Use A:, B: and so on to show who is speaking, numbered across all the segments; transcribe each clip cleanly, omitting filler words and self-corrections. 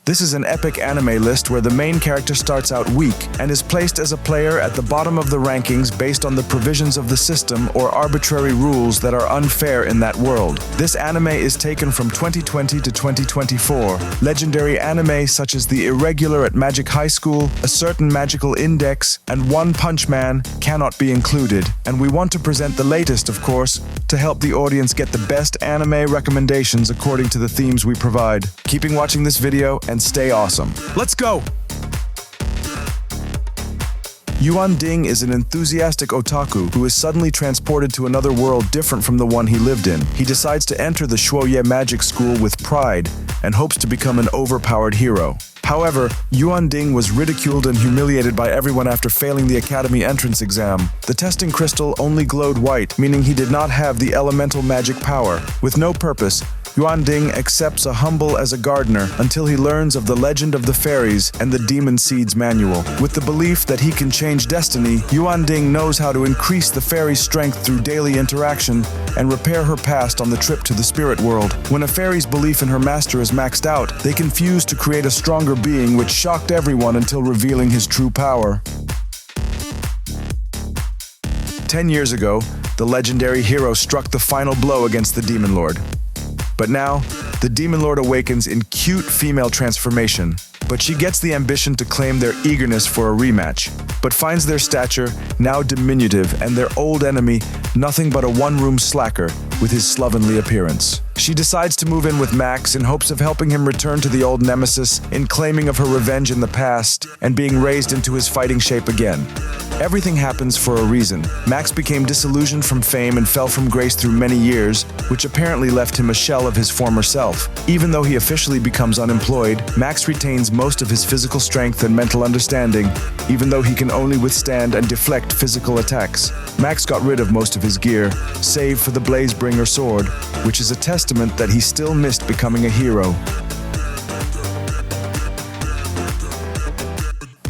A: This is an epic anime list where the main character starts out weak and is placed as a player at the bottom of the rankings based on the provisions of the system or arbitrary rules that are unfair in that world. This anime is taken from 2020 to 2024. Legendary anime such as The Irregular at Magic High School, A Certain Magical Index, and One Punch Man cannot be included, and we want to present the latest, of course, to help the audience get the best anime recommendations according to the themes we provide. Keeping watching this video and stay awesome. Let's go! Yuan Ding is an enthusiastic otaku who is suddenly transported to another world different from the one he lived in. He decides to enter the Shuoye magic school with pride and hopes to become an overpowered hero. However, Yuan Ding was ridiculed and humiliated by everyone after failing the academy entrance exam. The testing crystal only glowed white, meaning he did not have the elemental magic power. With no purpose, Yuan Ding accepts a humble as a gardener until he learns of the legend of the fairies and the demon seeds manual. With the belief that he can change destiny, Yuan Ding knows how to increase the fairy's strength through daily interaction and repair her past on the trip to the spirit world. When a fairy's belief in her master is maxed out, they can fuse to create a stronger being, which shocked everyone until revealing his true power. 10 years ago, the legendary hero struck the final blow against the Demon Lord. But now, the Demon Lord awakens in cute female transformation, but she gets the ambition to claim their eagerness for a rematch, but finds their stature now diminutive and their old enemy nothing but a one-room slacker with his slovenly appearance. She decides to move in with Max in hopes of helping him return to the old nemesis in claiming of her revenge in the past and being raised into his fighting shape again. Everything happens for a reason. Max became disillusioned from fame and fell from grace through many years, which apparently left him a shell of his former self. Even though he officially becomes unemployed, Max retains most of his physical strength and mental understanding, even though he can only withstand and deflect physical attacks. Max got rid of most of his gear, save for the Blazebringer sword, which is a testament that he still missed becoming a hero.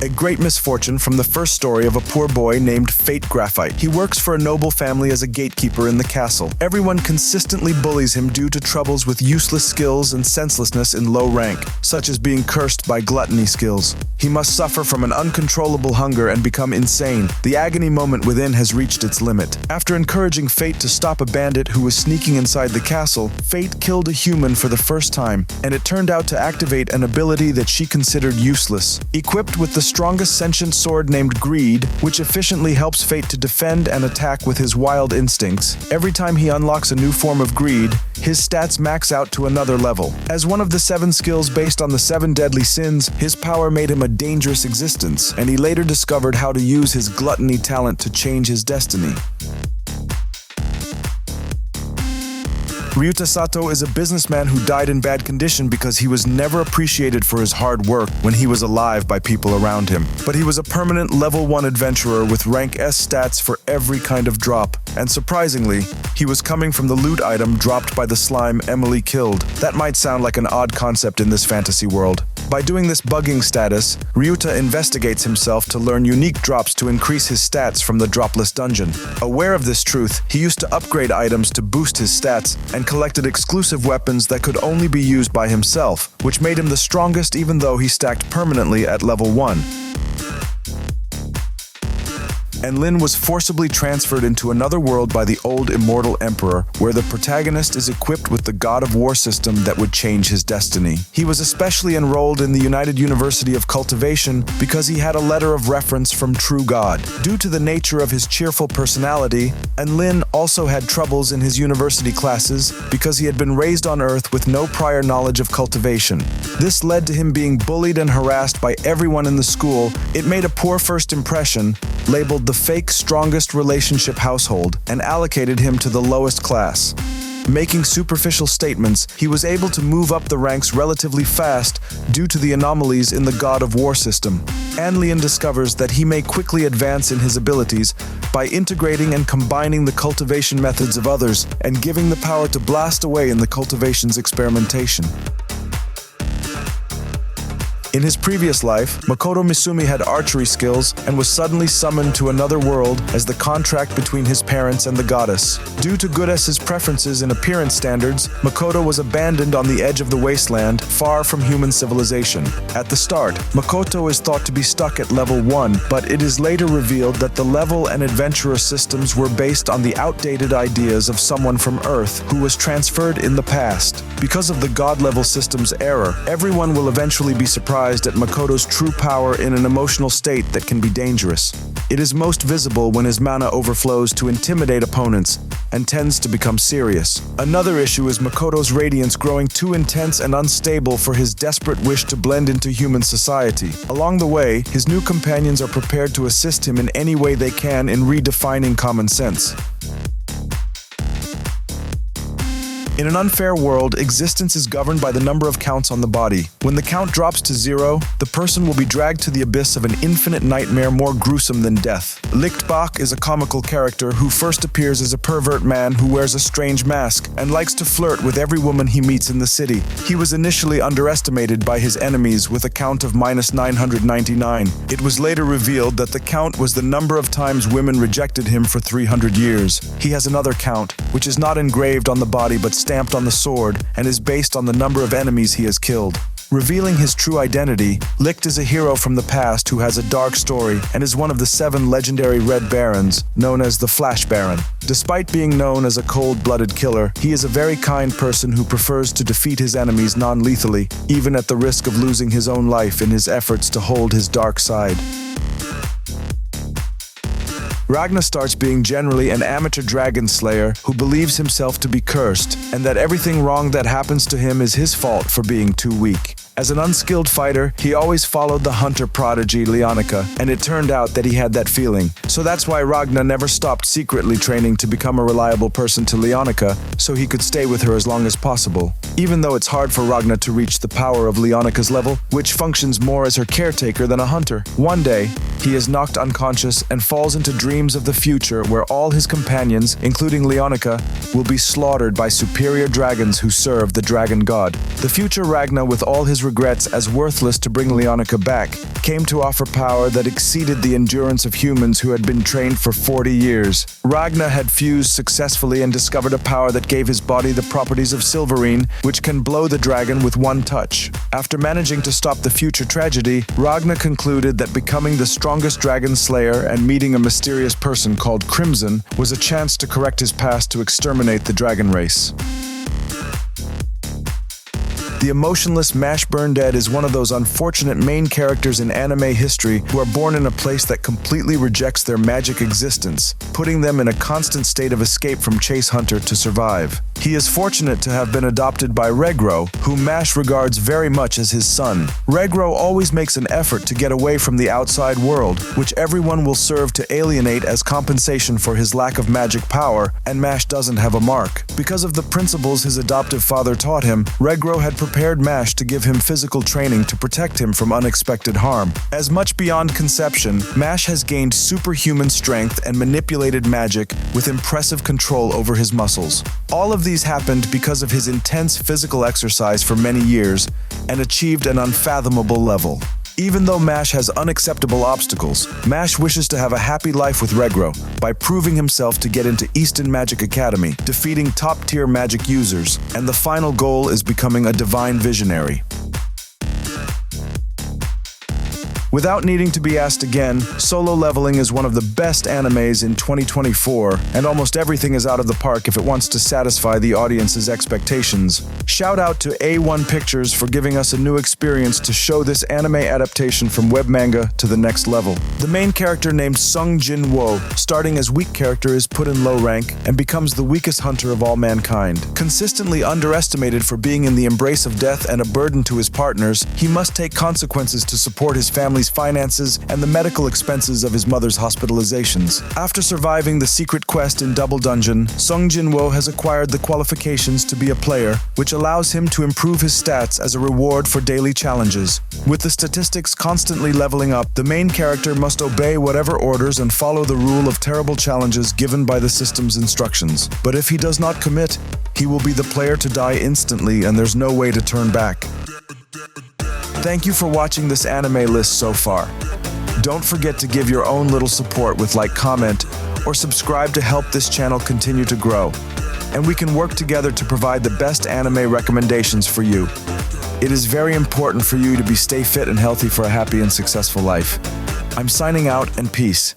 A: A great misfortune from the first story of a poor boy named Fate Graphite. He works for a noble family as a gatekeeper in the castle. Everyone consistently bullies him due to troubles with useless skills and senselessness in low rank, such as being cursed by gluttony skills. He must suffer from an uncontrollable hunger and become insane. The agony moment within has reached its limit. After encouraging Fate to stop a bandit who was sneaking inside the castle, Fate killed a human for the first time, and it turned out to activate an ability that she considered useless. Equipped with the strongest sentient sword named Greed, which efficiently helps Fate to defend and attack with his wild instincts. Every time he unlocks a new form of greed, his stats max out to another level. As one of the 7 skills based on the 7 deadly sins, his power made him a dangerous existence, and he later discovered how to use his gluttony talent to change his destiny. Ryuta Sato is a businessman who died in bad condition because he was never appreciated for his hard work when he was alive by people around him. But he was a permanent level 1 adventurer with rank S stats for every kind of drop. And surprisingly, he was coming from the loot item dropped by the slime Emily killed. That might sound like an odd concept in this fantasy world. By doing this bugging status, Ryuta investigates himself to learn unique drops to increase his stats from the dropless dungeon. Aware of this truth, he used to upgrade items to boost his stats and collected exclusive weapons that could only be used by himself, which made him the strongest even though he stacked permanently at level 1. And Lynn was forcibly transferred into another world by the old immortal emperor, where the protagonist is equipped with the God of War system that would change his destiny. He was especially enrolled in the United University of Cultivation because he had a letter of reference from True God. Due to the nature of his cheerful personality, and Lynn also had troubles in his university classes because he had been raised on Earth with no prior knowledge of cultivation. This led to him being bullied and harassed by everyone in the school. It made a poor first impression, labeled the fake strongest relationship household, and allocated him to the lowest class. Making superficial statements, he was able to move up the ranks relatively fast due to the anomalies in the God of War system. Lynn discovers that he may quickly advance in his abilities by integrating and combining the cultivation methods of others and giving the power to blast away in the cultivation's experimentation. In his previous life, Makoto Misumi had archery skills and was suddenly summoned to another world as the contract between his parents and the goddess. Due to Goddess's preferences in appearance standards, Makoto was abandoned on the edge of the wasteland, far from human civilization. At the start, Makoto is thought to be stuck at level 1, but it is later revealed that the level and adventurer systems were based on the outdated ideas of someone from Earth who was transferred in the past. Because of the god-level system's error, everyone will eventually be surprised at Makoto's true power in an emotional state that can be dangerous. It is most visible when his mana overflows to intimidate opponents and tends to become serious. Another issue is Makoto's radiance growing too intense and unstable for his desperate wish to blend into human society. Along the way, his new companions are prepared to assist him in any way they can in redefining common sense. In an unfair world, existence is governed by the number of counts on the body. When the count drops to 0, the person will be dragged to the abyss of an infinite nightmare more gruesome than death. Bach is a comical character who first appears as a pervert man who wears a strange mask and likes to flirt with every woman he meets in the city. He was initially underestimated by his enemies with a count of -999. It was later revealed that the count was the number of times women rejected him for 300 years. He has another count, which is not engraved on the body but stamped on the sword and is based on the number of enemies he has killed. Revealing his true identity, Licht is a hero from the past who has a dark story and is one of the 7 legendary Red Barons, known as the Flash Baron. Despite being known as a cold-blooded killer, he is a very kind person who prefers to defeat his enemies non-lethally, even at the risk of losing his own life in his efforts to hold his dark side. Ragna starts being generally an amateur dragon slayer who believes himself to be cursed, and that everything wrong that happens to him is his fault for being too weak. As an unskilled fighter, he always followed the hunter prodigy Leonica, and it turned out that he had that feeling. So that's why Ragna never stopped secretly training to become a reliable person to Leonica, so he could stay with her as long as possible. Even though it's hard for Ragna to reach the power of Leonica's level, which functions more as her caretaker than a hunter. One day, he is knocked unconscious and falls into dreams of the future where all his companions, including Leonica, will be slaughtered by superior dragons who serve the dragon god. The future Ragna, with all his regrets as worthless to bring Leonica back, came to offer power that exceeded the endurance of humans who had been trained for 40 years. Ragna had fused successfully and discovered a power that gave his body the properties of silverine, which can blow the dragon with one touch. After managing to stop the future tragedy, Ragna concluded that becoming the strongest dragon slayer and meeting a mysterious person called Crimson was a chance to correct his past to exterminate the dragon race. The emotionless Mash Burn Dead is one of those unfortunate main characters in anime history who are born in a place that completely rejects their magic existence, putting them in a constant state of escape from Chase Hunter to survive. He is fortunate to have been adopted by Regro, whom Mash regards very much as his son. Regro always makes an effort to get away from the outside world, which everyone will serve to alienate as compensation for his lack of magic power, and Mash doesn't have a mark. Because of the principles his adoptive father taught him, Regro had prepared Mash to give him physical training to protect him from unexpected harm. As much beyond conception, Mash has gained superhuman strength and manipulated magic with impressive control over his muscles. All of these happened because of his intense physical exercise for many years and achieved an unfathomable level. Even though Mash has unacceptable obstacles, Mash wishes to have a happy life with Regro by proving himself to get into Eastern Magic Academy, defeating top-tier magic users, and the final goal is becoming a divine visionary. Without needing to be asked again, Solo Leveling is one of the best animes in 2024, and almost everything is out of the park if it wants to satisfy the audience's expectations. Shout out to A1 Pictures for giving us a new experience to show this anime adaptation from web manga to the next level. The main character named Sung Jin Wo, starting as weak character, is put in low rank and becomes the weakest hunter of all mankind. Consistently underestimated for being in the embrace of death and a burden to his partners, he must take consequences to support his family's finances and the medical expenses of his mother's hospitalizations. After surviving the secret quest in Double Dungeon, Sung Jin Wo has acquired the qualifications to be a player, which allows him to improve his stats as a reward for daily challenges. With the statistics constantly leveling up, the main character must obey whatever orders and follow the rule of terrible challenges given by the system's instructions. But if he does not commit, he will be the player to die instantly and there's no way to turn back. Thank you for watching this anime list so far. Don't forget to give your own little support with like, comment, or subscribe to help this channel continue to grow. And we can work together to provide the best anime recommendations for you. It is very important for you to stay fit and healthy for a happy and successful life. I'm signing out, and peace.